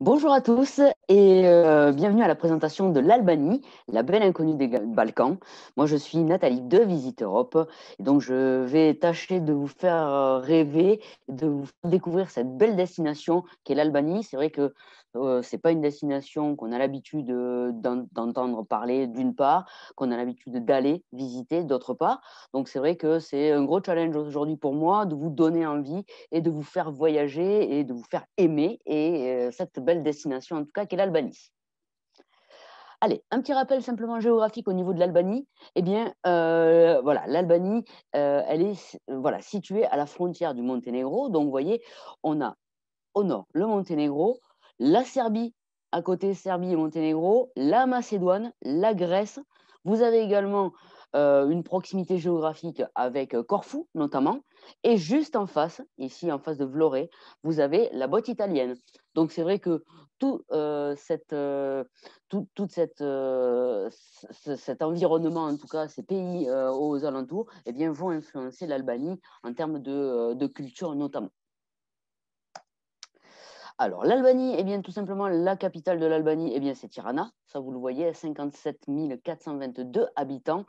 Bonjour à tous et bienvenue à la présentation de l'Albanie, la belle inconnue des Balkans. Moi, je suis Nathalie de Visite Europe et donc je vais tâcher de vous faire rêver, de vous faire découvrir cette belle destination qu'est l'Albanie. C'est vrai que c'est pas une destination qu'on a l'habitude d'entendre parler d'une part, qu'on a l'habitude d'aller visiter d'autre part. Donc c'est vrai que c'est un gros challenge aujourd'hui pour moi de vous donner envie et de vous faire voyager et de vous faire aimer cette belle destination, en tout cas, qu'est l'Albanie. Allez, un petit rappel simplement géographique au niveau de l'Albanie. Eh bien, voilà, l'Albanie, elle est voilà, située à la frontière du Monténégro. Donc, vous voyez, on a au nord le Monténégro, la Serbie à côté, Serbie et Monténégro, la Macédoine, la Grèce. Vous avez également une proximité géographique avec Corfou notamment. Et juste en face, ici en face de Vlorë, vous avez la botte italienne. Donc c'est vrai que tout, toute cet environnement, en tout cas ces pays aux alentours, eh bien, vont influencer l'Albanie en termes de culture notamment. Alors, l'Albanie, eh bien, tout simplement, la capitale de l'Albanie, eh bien, c'est Tirana. Ça, vous le voyez, 57 422 habitants.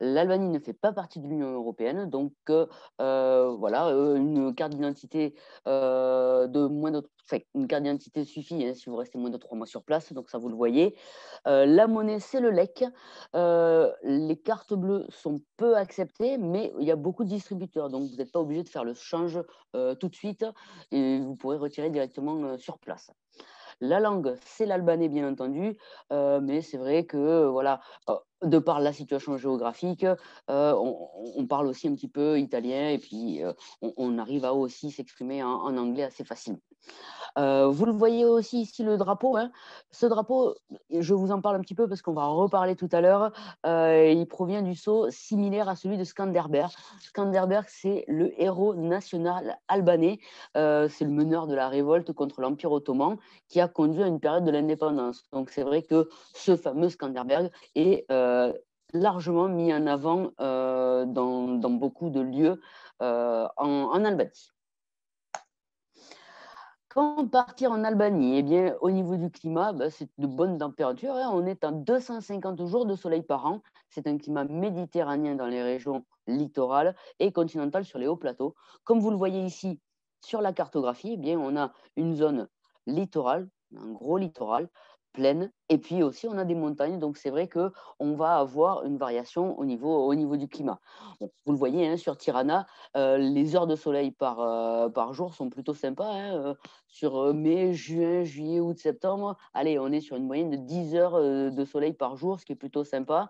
L'Albanie ne fait pas partie de l'Union européenne, donc voilà, une carte d'identité de moins de, enfin, une carte d'identité suffit hein, si vous restez moins de 3 mois sur place, donc ça vous le voyez. La monnaie, c'est le lek. Les cartes bleues sont peu acceptées, mais il y a beaucoup de distributeurs, donc vous n'êtes pas obligé de faire le change tout de suite et vous pourrez retirer directement sur place. La langue, c'est l'albanais, bien entendu, mais c'est vrai que, voilà, de par la situation géographique, on parle aussi un petit peu italien et puis on arrive à aussi s'exprimer en anglais assez facilement. Vous le voyez aussi ici, le drapeau, hein. Ce drapeau, je vous en parle un petit peu parce qu'on va en reparler tout à l'heure. Il provient du sceau similaire à celui de Skanderberg. Skanderberg, c'est le héros national albanais. C'est le meneur de la révolte contre l'Empire ottoman qui a conduit à une période de l'indépendance. Donc c'est vrai que ce fameux Skanderberg est largement mis en avant dans beaucoup de lieux en Albanie. Quand partir en Albanie? Eh bien, au niveau du climat, bah, c'est de bonnes températures, hein. On est à 250 jours de soleil par an. C'est un climat méditerranéen dans les régions littorales et continentales sur les hauts plateaux. Comme vous le voyez ici sur la cartographie, eh bien, on a une zone littorale, un gros littoral, plaine, et puis aussi on a des montagnes. Donc c'est vrai qu'on va avoir une variation au niveau du climat. Bon, vous le voyez hein, sur Tirana, les heures de soleil par jour sont plutôt sympas. Hein, sur mai, juin, juillet, août, septembre, allez, on est sur une moyenne de 10 heures de soleil par jour, ce qui est plutôt sympa.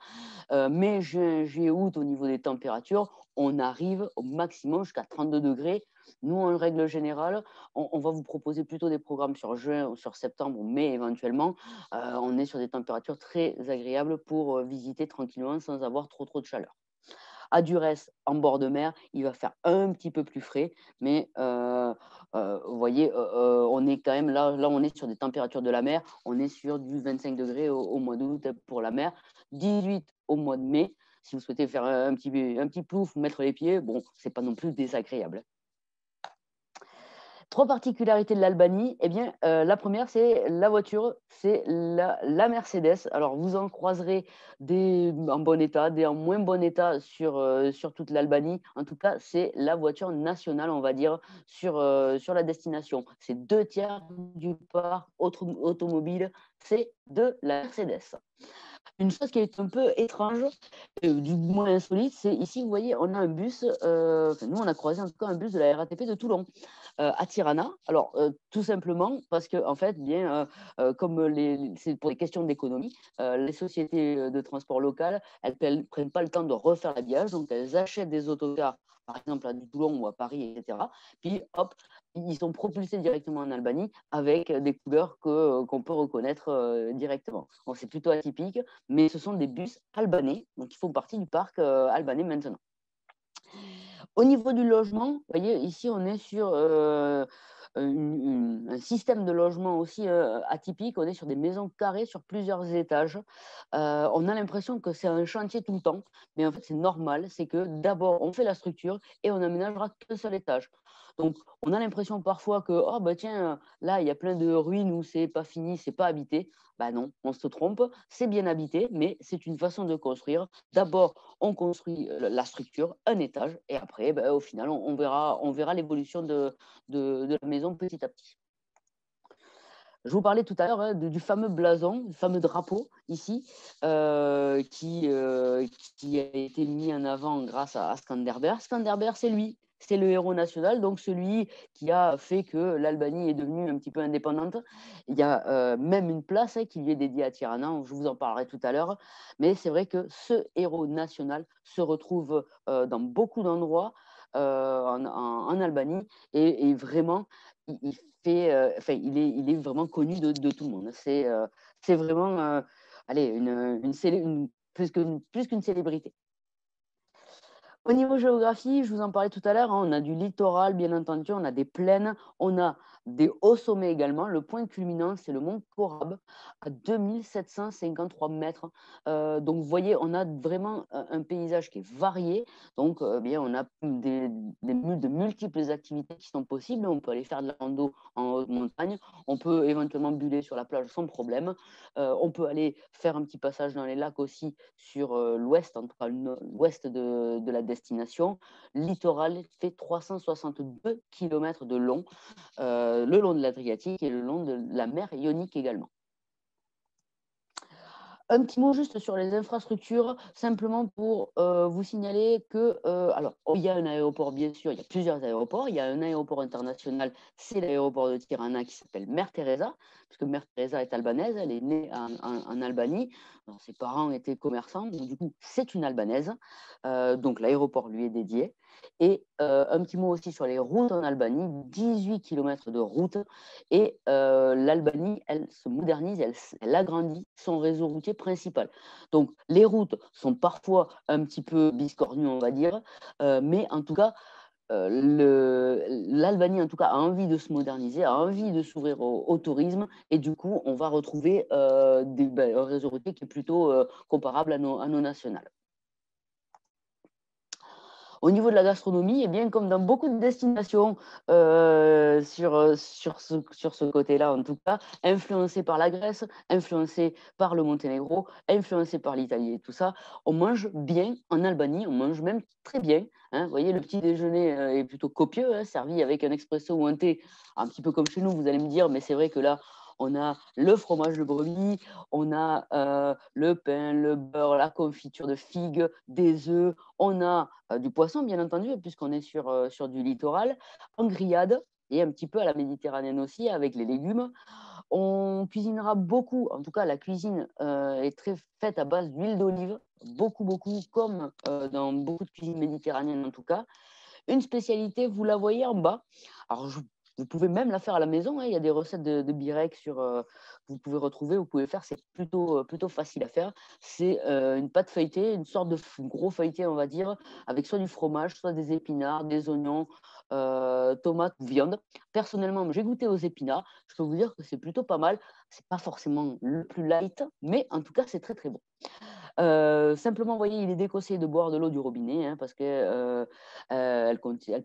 Mai, juin, juillet, août, au niveau des températures, on arrive au maximum jusqu'à 32 degrés. Nous, en règle générale, on va vous proposer plutôt des programmes sur juin ou sur septembre ou mai éventuellement. On est sur des températures très agréables pour visiter tranquillement sans avoir trop de chaleur. À Durès, en bord de mer, il va faire un petit peu plus frais, mais vous voyez, on est quand même là, on est sur des températures de la mer. On est sur du 25 degrés au mois d'août pour la mer, 18 au mois de mai. Si vous souhaitez faire un petit plouf, mettre les pieds, bon, c'est pas non plus désagréable. Trois particularités de l'Albanie. Eh bien, la première, c'est la voiture, c'est la Mercedes. Alors, vous en croiserez des en bon état, des en moins bon état sur toute l'Albanie. En tout cas, c'est la voiture nationale, on va dire, sur la destination. C'est 2 tiers du parc automobile, c'est de la Mercedes. Une chose qui est un peu étrange, du moins insolite, c'est ici, vous voyez, on a un bus, nous, on a croisé en tout cas un bus de la RATP de Toulon à Tirana. Alors, tout simplement parce que, en fait, bien, comme c'est pour des questions d'économie, les sociétés de transport local, elles ne prennent pas le temps de refaire l'habillage, donc elles achètent des autocars, par exemple à Toulon ou à Paris, etc. Puis, hop, ils sont propulsés directement en Albanie avec des couleurs qu'on peut reconnaître directement. Donc, c'est plutôt atypique, mais ce sont des bus albanais, donc ils font partie du parc albanais maintenant. Au niveau du logement, vous voyez, ici, on est sur un système de logement aussi atypique. On est sur des maisons carrées sur plusieurs étages. On a l'impression que c'est un chantier tout le temps, mais en fait, c'est normal. C'est que d'abord, on fait la structure et on aménagera qu'un seul étage. Donc, on a l'impression parfois que, oh, bah, tiens, là, il y a plein de ruines où c'est pas fini, c'est pas habité. Bah non, on se trompe, c'est bien habité, mais c'est une façon de construire. D'abord, on construit la structure, un étage, et après, bah, au final, on verra l'évolution de la maison petit à petit. Je vous parlais tout à l'heure du fameux blason, du fameux drapeau ici, qui a été mis en avant grâce à Skanderbeg. Skanderbeg, c'est lui, c'est le héros national, donc celui qui a fait que l'Albanie est devenue un petit peu indépendante. Il y a même une place qui lui est dédiée à Tirana, je vous en parlerai tout à l'heure. Mais c'est vrai que ce héros national se retrouve dans beaucoup d'endroits en Albanie et vraiment, il fait, enfin, il est vraiment connu de tout le monde. C'est vraiment, allez, plus qu'une célébrité. Au niveau géographie, je vous en parlais tout à l'heure, on a du littoral, bien entendu, on a des plaines, on a des hauts sommets également. Le point culminant, c'est le mont Korab, à 2753 mètres. Donc, vous voyez, on a vraiment un paysage qui est varié. Donc, bien, on a de multiples activités qui sont possibles. On peut aller faire de la rando en haute montagne. On peut éventuellement buller sur la plage sans problème. On peut aller faire un petit passage dans les lacs aussi sur l'ouest, en tout cas l'ouest de la destination. Littoral fait 362 km de long, le long de l'Adriatique et le long de la mer Ionique également. Un petit mot juste sur les infrastructures, simplement pour vous signaler que, alors, il y a un aéroport, bien sûr, il y a plusieurs aéroports. Il y a un aéroport international, c'est l'aéroport de Tirana qui s'appelle Mère Teresa, puisque Mère Teresa est albanaise, elle est née en Albanie. Alors, ses parents étaient commerçants, donc du coup, c'est une albanaise. Donc, l'aéroport lui est dédié. Et un petit mot aussi sur les routes en Albanie, 18 km de routes. Et l'Albanie, elle se modernise, elle agrandit son réseau routier principal. Donc, les routes sont parfois un petit peu biscornues, on va dire, mais en tout cas, l'Albanie, en tout cas, a envie de se moderniser, a envie de s'ouvrir au tourisme, et du coup, on va retrouver un réseau routier qui est plutôt comparable à nos nationales. Au niveau de la gastronomie, eh bien, comme dans beaucoup de destinations sur ce côté-là, en tout cas, influencé par la Grèce, influencé par le Monténégro, influencé par l'Italie et tout ça, on mange bien en Albanie, on mange même très bien. Hein. Vous voyez, le petit déjeuner est plutôt copieux, hein, servi avec un espresso ou un thé, un petit peu comme chez nous, vous allez me dire, mais c'est vrai que là, on a le fromage de brebis, on a le pain, le beurre, la confiture de figues, des œufs, on a du poisson, bien entendu, puisqu'on est sur du littoral, en grillade et un petit peu à la méditerranéenne aussi, avec les légumes. On cuisinera beaucoup, en tout cas, la cuisine est très faite à base d'huile d'olive, beaucoup, beaucoup, comme dans beaucoup de cuisines méditerranéennes en tout cas. Une spécialité, vous la voyez en bas. Alors, vous pouvez même la faire à la maison. Hein. Il y a des recettes de Birek vous pouvez retrouver, vous pouvez faire. C'est plutôt facile à faire. C'est une pâte feuilletée, une sorte de gros feuilleté, on va dire, avec soit du fromage, soit des épinards, des oignons, tomates ou viande. Personnellement, j'ai goûté aux épinards. Je peux vous dire que c'est plutôt pas mal. C'est pas forcément le plus light, mais en tout cas, c'est très très bon. Simplement, vous voyez, il est déconseillé de boire de l'eau du robinet hein, parce qu'elle elle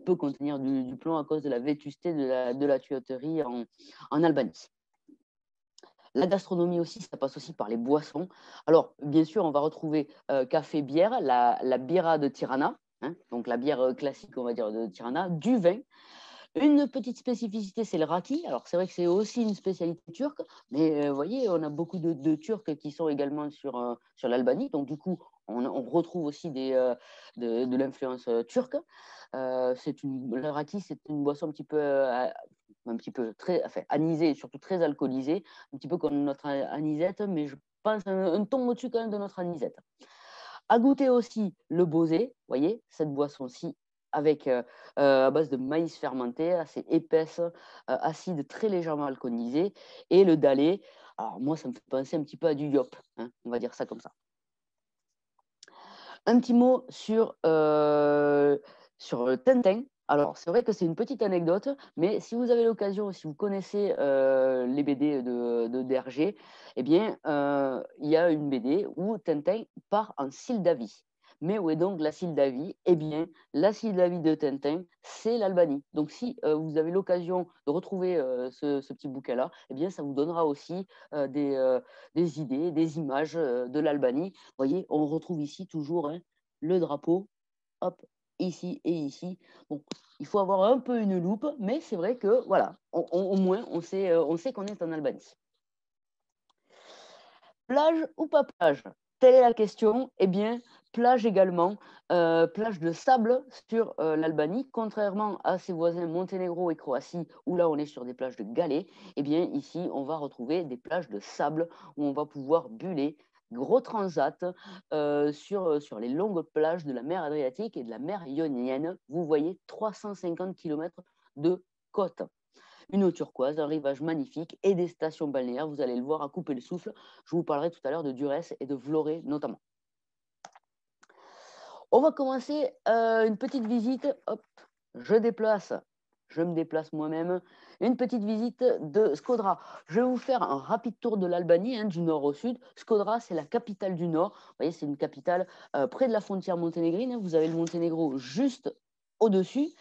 peut contenir du plomb à cause de la vétusté de la tuyauterie en Albanie. La gastronomie aussi, ça passe aussi par les boissons. Alors, bien sûr, on va retrouver café, bière, la bira de Tirana, hein, donc la bière classique, on va dire, de Tirana, du vin. Une petite spécificité, c'est le raki. Alors, c'est vrai que c'est aussi une spécialité turque, mais vous voyez, on a beaucoup de Turcs qui sont également sur l'Albanie. Donc, du coup, on retrouve aussi de l'influence turque. Le raki, c'est une boisson un petit peu très enfin, anisée et surtout très alcoolisée, un petit peu comme notre anisette, mais je pense un ton au-dessus quand même de notre anisette. À goûter aussi le bosé, vous voyez, cette boisson-ci avec à base de maïs fermenté, assez épaisse, acide, très légèrement alcoolisé, et le dalé. Alors moi, ça me fait penser un petit peu à du yop, hein, on va dire ça comme ça. Un petit mot sur Tintin. Alors, c'est vrai que c'est une petite anecdote, mais si vous avez l'occasion, si vous connaissez les BD de d'Hergé, eh bien, il y a une BD où Tintin part en Moldavie. Mais où est donc la Moldavie? Eh bien, la Moldavie de Tintin, c'est l'Albanie. Donc, si vous avez l'occasion de retrouver ce petit bouquin-là, eh bien, ça vous donnera aussi des idées, des images de l'Albanie. Vous voyez, on retrouve ici toujours hein, le drapeau, hop, ici et ici. Bon, il faut avoir un peu une loupe, mais c'est vrai que voilà, au moins on sait qu'on est en Albanie. Plage ou pas plage? Telle est la question. Eh bien, plage également, plage de sable sur l'Albanie, contrairement à ses voisins Monténégro et Croatie, où là on est sur des plages de galets. Eh bien, ici, on va retrouver des plages de sable où on va pouvoir buller. Gros transat sur les longues plages de la mer Adriatique et de la mer Ionienne. Vous voyez 350 km de côte, une eau turquoise, un rivage magnifique et des stations balnéaires. Vous allez le voir à couper le souffle. Je vous parlerai tout à l'heure de Durès et de Vlorë notamment. On va commencer une petite visite. Hop, je me déplace moi-même. Une petite visite de Skodra. Je vais vous faire un rapide tour de l'Albanie, hein, du nord au sud. Skodra, c'est la capitale du nord. Vous voyez, c'est une capitale près de la frontière monténégrine. Hein. Vous avez le Monténégro juste au-dessus.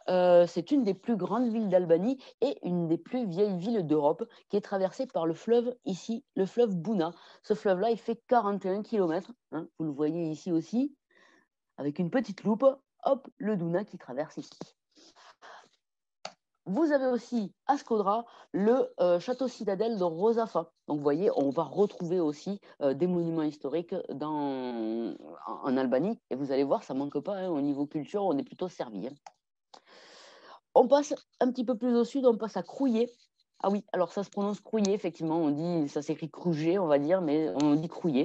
C'est une des plus grandes villes d'Albanie et une des plus vieilles villes d'Europe qui est traversée par le fleuve ici, le fleuve Buna. Ce fleuve-là, il fait 41 km. Hein, vous le voyez ici aussi, avec une petite loupe. Hop, le Duna qui traverse ici. Vous avez aussi à Skodra le château citadelle de Rozafa. Donc vous voyez, on va retrouver aussi des monuments historiques en Albanie. Et vous allez voir, ça ne manque pas. Hein, au niveau culture, on est plutôt servi. Hein. On passe un petit peu plus au sud, on passe à Crouillé. Ah oui, alors ça se prononce Crouillé, effectivement. On dit, ça s'écrit Crouget, on va dire, mais on dit Crouillé.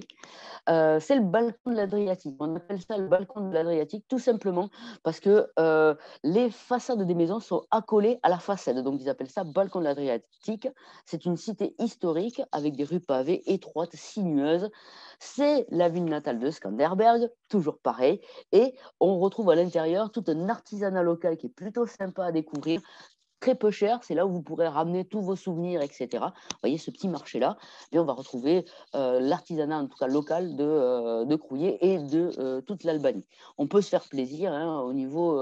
C'est le balcon de l'Adriatique. On appelle ça le balcon de l'Adriatique tout simplement parce que les façades des maisons sont accolées à la façade. Donc, ils appellent ça balcon de l'Adriatique. C'est une cité historique avec des rues pavées étroites, sinueuses. C'est la ville natale de Skanderberg, toujours pareil. Et on retrouve à l'intérieur tout un artisanat local qui est plutôt sympa à découvrir. Très peu cher, c'est là où vous pourrez ramener tous vos souvenirs, etc. Vous voyez ce petit marché-là, et on va retrouver l'artisanat, en tout cas local, de Crouillé et de toute l'Albanie. On peut se faire plaisir hein, au niveau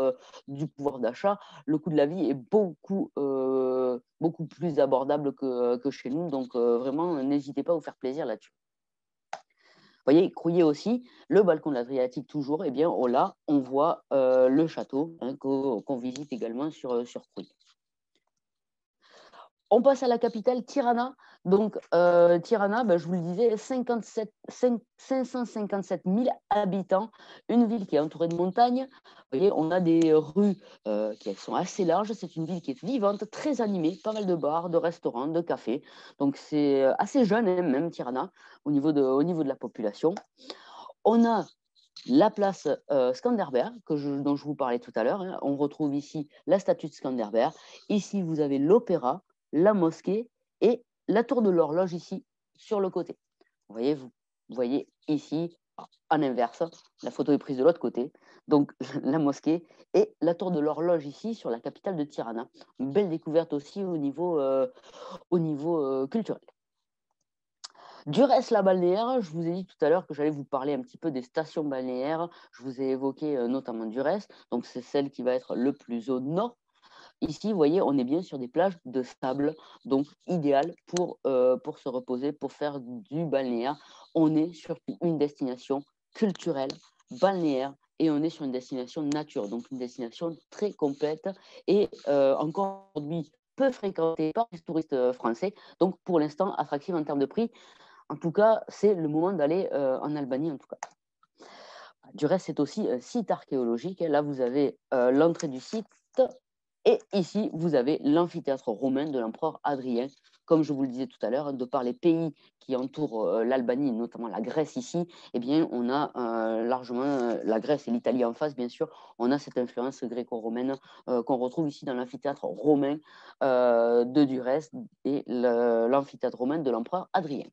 du pouvoir d'achat. Le coût de la vie est beaucoup plus abordable que chez nous, donc vraiment, n'hésitez pas à vous faire plaisir là-dessus. Vous voyez, Crouillé aussi, le balcon de l'Adriatique toujours, et bien là, on voit le château hein, qu'on visite également sur Crouillé. On passe à la capitale, Tirana. Donc, Tirana, ben, je vous le disais, 557 000 habitants, une ville qui est entourée de montagnes. Vous voyez, on a des rues qui sont assez larges. C'est une ville qui est vivante, très animée, pas mal de bars, de restaurants, de cafés. Donc, c'est assez jeune, hein, même Tirana, au niveau de la population. On a la place Skanderberg, dont je vous parlais tout à l'heure. Hein. On retrouve ici la statue de Skanderberg. Ici, vous avez l'opéra, la mosquée et la tour de l'horloge ici, sur le côté. Vous voyez ici, en inverse, la photo est prise de l'autre côté. Donc, la mosquée et la tour de l'horloge ici, sur la capitale de Tirana. Une belle découverte aussi au niveau culturel. Durès la balnéaire, je vous ai dit tout à l'heure que j'allais vous parler un petit peu des stations balnéaires. Je vous ai évoqué notamment Durès, donc c'est celle qui va être le plus au nord. Ici, vous voyez, on est bien sur des plages de sable, donc idéal pour se reposer, pour faire du balnéaire. On est sur une destination culturelle, balnéaire, et on est sur une destination nature, donc une destination très complète et encore aujourd'hui peu fréquentée par les touristes français, donc pour l'instant attractive en termes de prix. En tout cas, c'est le moment d'aller en Albanie, en tout cas. Du reste, c'est aussi un site archéologique. Là, vous avez l'entrée du site et ici, vous avez l'amphithéâtre romain de l'empereur Adrien. Comme je vous le disais tout à l'heure, de par les pays qui entourent l'Albanie, notamment la Grèce ici, eh bien, on a largement la Grèce et l'Italie en face, bien sûr. On a cette influence gréco-romaine qu'on retrouve ici dans l'amphithéâtre romain de Durès et l'amphithéâtre romain de l'empereur Adrien.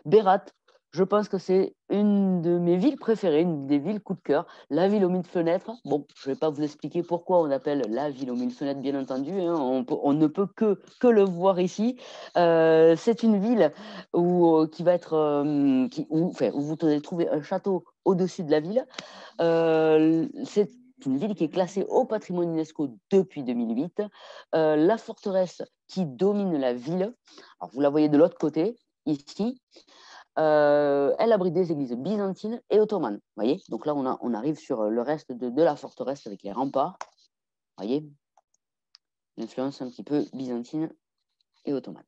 Berat, Je pense que c'est une de mes villes préférées, une des villes coup de cœur. La ville aux mille fenêtres. Bon, je ne vais pas vous expliquer pourquoi on appelle la ville aux mille fenêtres, bien entendu, hein. On ne peut que le voir ici. C'est une ville qui va être, où vous allez trouver un château au-dessus de la ville. C'est une ville qui est classée au patrimoine UNESCO depuis 2008. La forteresse qui domine la ville, alors vous la voyez de l'autre côté, ici. Elle abrite des églises byzantines et ottomanes. Voyez, donc là, on arrive sur le reste de la forteresse avec les remparts. Voyez, l'influence un petit peu byzantine et ottomane.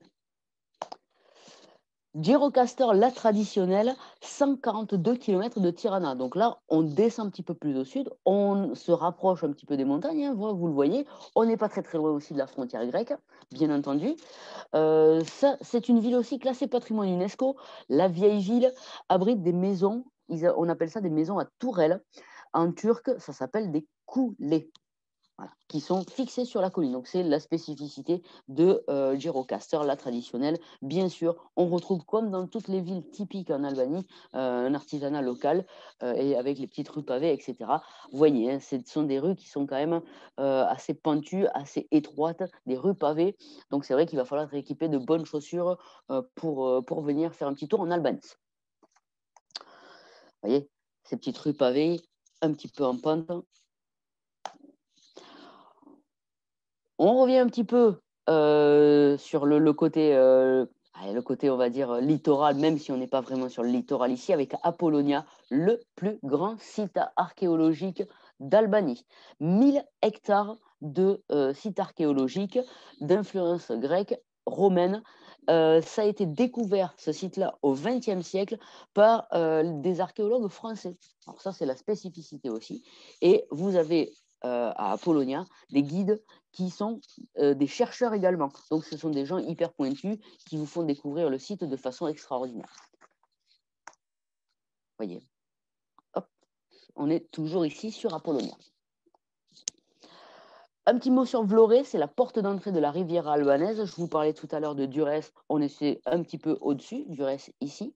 Gyrocaster, la traditionnelle, 142 km de Tirana. Donc là, on descend un petit peu plus au sud, on se rapproche un petit peu des montagnes, hein, vous le voyez. On n'est pas très très loin aussi de la frontière grecque, bien entendu. Ça, c'est une ville aussi classée patrimoine UNESCO. La vieille ville abrite des maisons, on appelle ça des maisons à tourelles. En turc, ça s'appelle des koulés. Voilà, qui sont fixées sur la colline. Donc, c'est la spécificité de Gyrocaster, la traditionnelle. Bien sûr, on retrouve, comme dans toutes les villes typiques en Albanie, un artisanat local et avec les petites rues pavées, etc. Vous voyez, hein, ce sont des rues qui sont quand même assez pentues, assez étroites, des rues pavées. Donc, c'est vrai qu'il va falloir être équipé de bonnes chaussures pour venir faire un petit tour en Albanie. Vous voyez, ces petites rues pavées, un petit peu en pente. On revient un petit peu sur le côté, on va dire, littoral, même si on n'est pas vraiment sur le littoral ici, avec Apollonia, le plus grand site archéologique d'Albanie. 1000 hectares de sites archéologiques d'influence grecque, romaine. Ça a été découvert, ce site-là, au XXe siècle par des archéologues français. Alors ça, c'est la spécificité aussi. Et vous avez à Apollonia des guides qui sont des chercheurs également. Donc, ce sont des gens hyper pointus qui vous font découvrir le site de façon extraordinaire. Voyez, hop, on est toujours ici sur Apollonia. Un petit mot sur Vlorë, c'est la porte d'entrée de la rivière albanaise. Je vous parlais tout à l'heure de Durrës, on est un petit peu au-dessus, Durrës ici.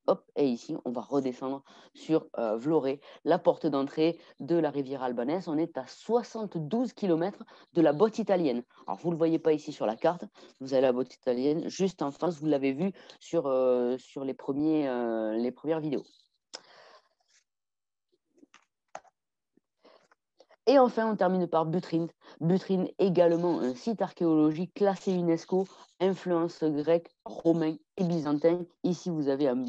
Hop, et ici, on va redescendre sur Vlorë, la porte d'entrée de la rivière albanaise. On est à 72 km de la botte italienne. Alors, vous ne le voyez pas ici sur la carte. Vous avez la botte italienne juste en face. Vous l'avez vu sur les premières vidéos. Et enfin, on termine par Butrine. Butrine, également un site archéologique classé UNESCO, influence grecque, romain et byzantin. Ici, vous avez un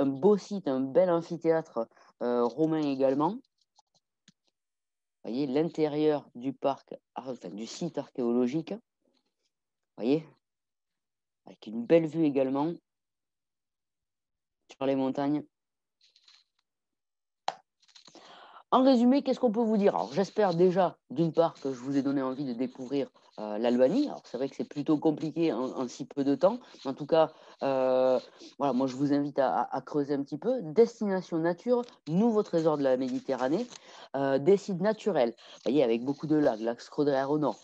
beau site, un bel amphithéâtre romain également. Vous voyez l'intérieur du parc, enfin, du site archéologique. Vous voyez, avec une belle vue également sur les montagnes. En résumé, qu'est-ce qu'on peut vous dire? Alors, j'espère déjà, d'une part, que je vous ai donné envie de découvrir l'Albanie. Alors, c'est vrai que c'est plutôt compliqué en si peu de temps. En tout cas, voilà, moi, je vous invite à creuser un petit peu. Destination nature, nouveau trésor de la Méditerranée, des sites naturels, vous voyez, avec beaucoup de lacs, lac Scrodrer au nord,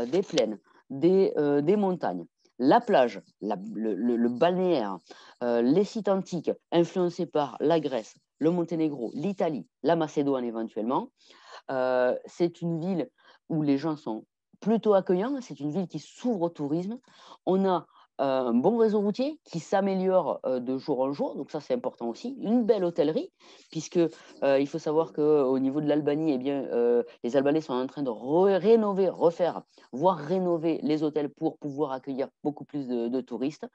des plaines, des montagnes. La plage, le balnéaire, les sites antiques influencés par la Grèce, le Monténégro, l'Italie, la Macédoine éventuellement. C'est une ville où les gens sont plutôt accueillants. C'est une ville qui s'ouvre au tourisme. On a un bon réseau routier qui s'améliore de jour en jour. Donc ça, c'est important aussi. Une belle hôtellerie, puisque il faut savoir qu'au niveau de l'Albanie, eh bien, les Albanais sont en train de rénover, refaire, voire rénover les hôtels pour pouvoir accueillir beaucoup plus de touristes.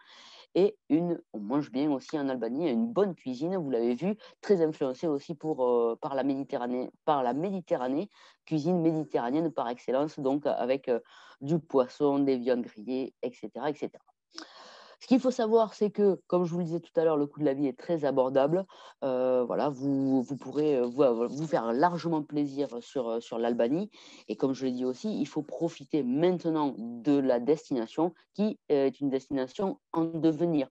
Et on mange bien aussi en Albanie, une bonne cuisine, vous l'avez vu, très influencée aussi par la Méditerranée, cuisine méditerranéenne par excellence, donc avec du poisson, des viandes grillées, etc., etc. Ce qu'il faut savoir, c'est que, comme je vous le disais tout à l'heure, le coût de la vie est très abordable. Voilà, vous pourrez vous faire largement plaisir sur l'Albanie. Et comme je l'ai dit aussi, il faut profiter maintenant de la destination qui est une destination en devenir.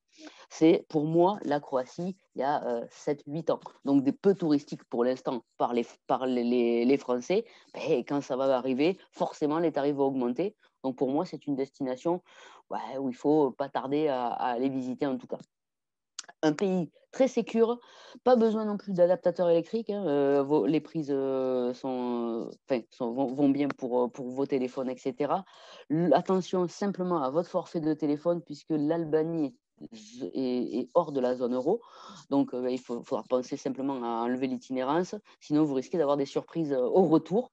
C'est pour moi la Croatie il y a 7-8 ans. Donc des peu touristiques pour l'instant par les Français. Et quand ça va arriver, forcément les tarifs vont augmenter. Donc pour moi, c'est une destination où il ne faut pas tarder à aller visiter en tout cas. Un pays très sécure, pas besoin non plus d'adaptateurs électriques, hein, les prises vont bien pour vos téléphones, etc. Attention simplement à votre forfait de téléphone, puisque l'Albanie est hors de la zone euro. Donc, il faudra penser simplement à enlever l'itinérance. Sinon, vous risquez d'avoir des surprises au retour.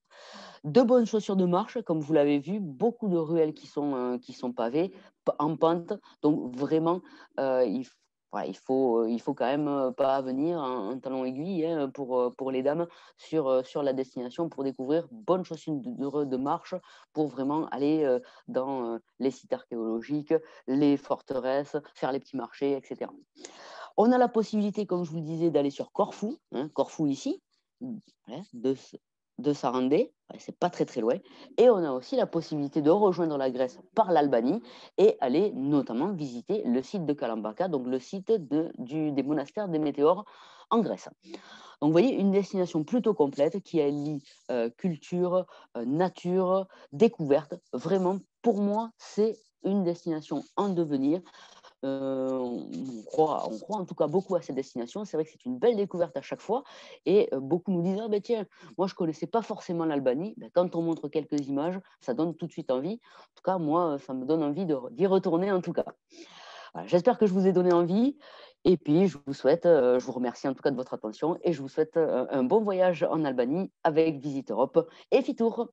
De bonnes chaussures de marche, comme vous l'avez vu, beaucoup de ruelles qui sont pavées, en pente. Donc vraiment, voilà, il faut quand même pas venir en talon aiguille, hein, pour les dames sur la destination pour découvrir bonnes chaussures de marche pour vraiment aller dans les sites archéologiques, les forteresses, faire les petits marchés, etc. On a la possibilité, comme je vous le disais, d'aller sur Corfou, hein, Corfou ici, ouais, de Sarandé, ouais, c'est pas très très loin. Et on a aussi la possibilité de rejoindre la Grèce par l'Albanie et aller notamment visiter le site de Kalambaka, donc le site des monastères des Météores en Grèce. Donc vous voyez, une destination plutôt complète qui allie culture, nature, découverte. Vraiment, pour moi, c'est une destination en devenir. On croit en tout cas beaucoup à cette destination. C'est vrai que c'est une belle découverte à chaque fois. Et beaucoup nous disent, ah ben tiens, moi je ne connaissais pas forcément l'Albanie. Ben, quand on montre quelques images, ça donne tout de suite envie. En tout cas, moi, ça me donne envie d'y retourner en tout cas. Voilà, j'espère que je vous ai donné envie. Et puis, je vous remercie en tout cas de votre attention et je vous souhaite un bon voyage en Albanie avec Visite Europe et Fitour.